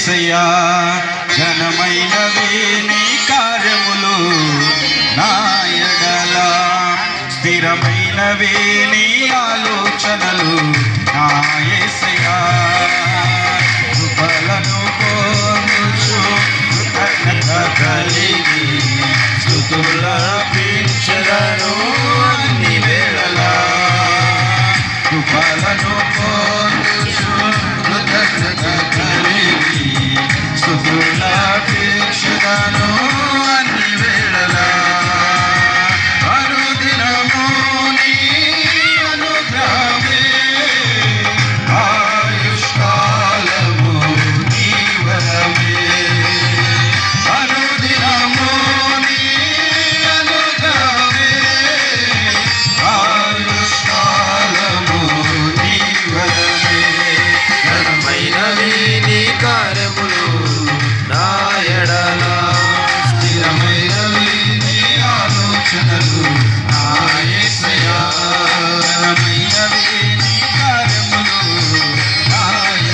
యేసయ్యా ఘనమైనవి నీ కార్యములు నా ఎడల స్థిరమైనవి నీ ఆలోచనలు నా యేసయ్యా కృపలను కోరుచు కృతజ్ఞత కలిగి స్తుతులర్పించెదను అన్ని వేళలా కృపలను కోరుచు కృతజ్ఞత కలిగి స్తుతులర్పించెదను అన్ని వేళలా అనుదినము నీ అనుగ్రహమే ఆయుష్కాలము నీ వరమే అనుదినము నీ అనుగ్రహమే ఆయుష్కాలము నీ వరమే ఘనమైనవి నీ కార్యములు నా ఎడల స్థిరమైనవి నీ ఆలోచనలు నా యేసయ్యా ఘనమైనవి నీ కార్యములు నా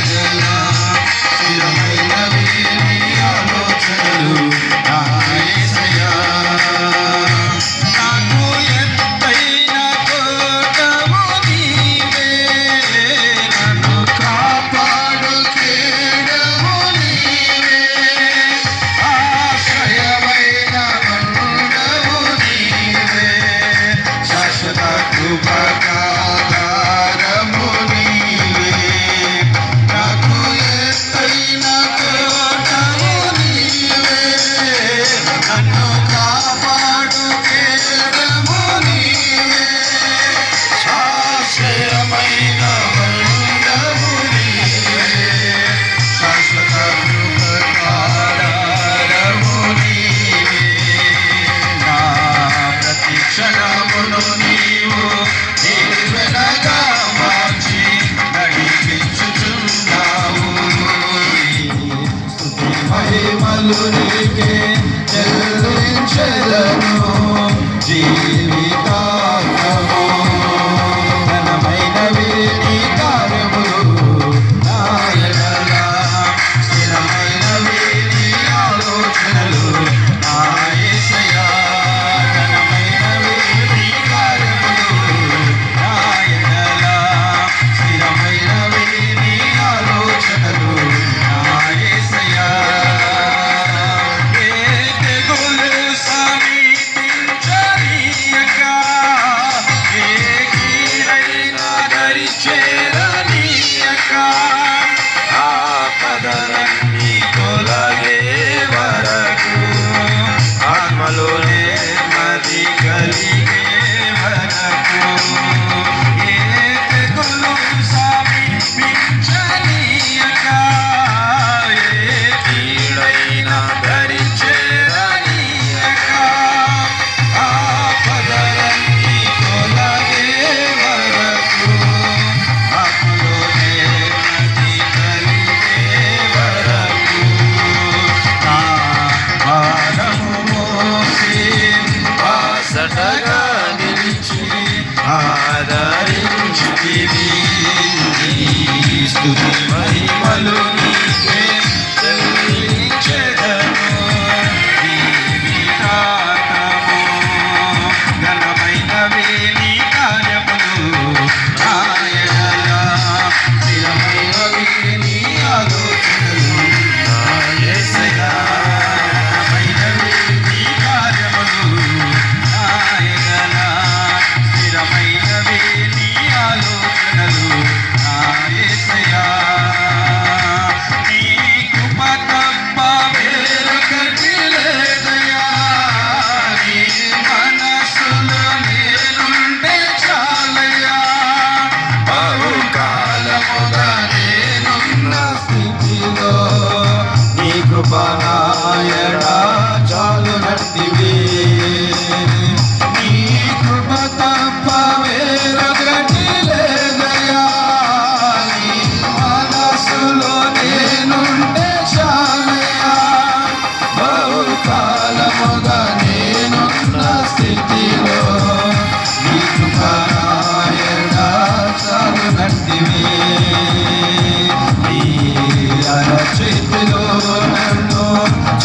ఎడల స్థిరమైనవి నీ ఆలోచనలు నా యేసయ్యా నాకు ఎత్తైన కోటము నీవే నన్ను కాపాడు కేడము నీవే ఆశ్రయమైన బండవు నీవే శాశ్వత కృపకాధారము నీవే నాకు ఎత్తైన కోటము నీవే నన్ను కాపాడు కేడము నీవే ఆశ్రయమైన బండవు నీవే శాశ్వత కృపకాధారము నీవే నా ప్రతి క్షణమును నీవు దీవెనగా మార్చి నడిపించుచున్నావు స్తుతి మహిమలు నీకే చెల్లించెదను జీవితాంతము ఘనమైనవి నీ కార్యములు నా ఎడల స్థిరమైనవి నీ ఆలోచనలు నా యేసయ్యా ఘనమైనవి నీ కార్యములు నా ఎడల స్థిరమైనవి నీ ఆలోచనలు నా యేసయ్యా ఏ తెగులు సమీపించనీయక ఏ కీడైన దరి చేరనీయక ఆపదలన్నీ తొలగే వరకు ఆత్మలో నెమ్మది కలిగే వరకు ఏ తెగులు సమీపించనీయక ఏ కీడైన దరి చేరనీయక ఆపదలన్నీ తొలగే వరకు ఆత్మలో నెమ్మది కలిగే వరకు నా భారము మోసి బాసటగా నిలిచి ఆదరించితివి నీ స్తుతి మహిమలు నీకే చెల్లించెదను జీవితాంతము ఘనమైనవి నీ కార్యములు నా ఎడల స్థిరమైనవి నీ ఆలోచనలు నా యేసయ్యా ఘనమైనవి నీ కార్యములు నా ఎడల స్థిరమైనవి నీ ఆలోచనలు నా యేసయ్యా నీ కృప తప్ప వేరొకటి లేదయ్యా నీ మనసులో నేనుంటే చాలయ్యా బహుకాలముగా నేనున్న స్థితిలో నీ కృప నా ఎడ చాలునట్టివి నీ కృప తప్ప వేరొకటి లేదయ్యా నీ మనసులో నేనుంటే చాలయ్యా బహుకాలముగా నేనున్న స్థితిలో నీ కృప నా ఎడ చాలునట్టివి నీ అరచ స్థితిలో నన్ను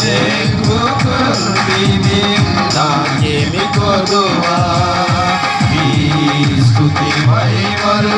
చేకూర్చితివి. నాకేమి కొదువా ఈ స్తుతి మహిమలు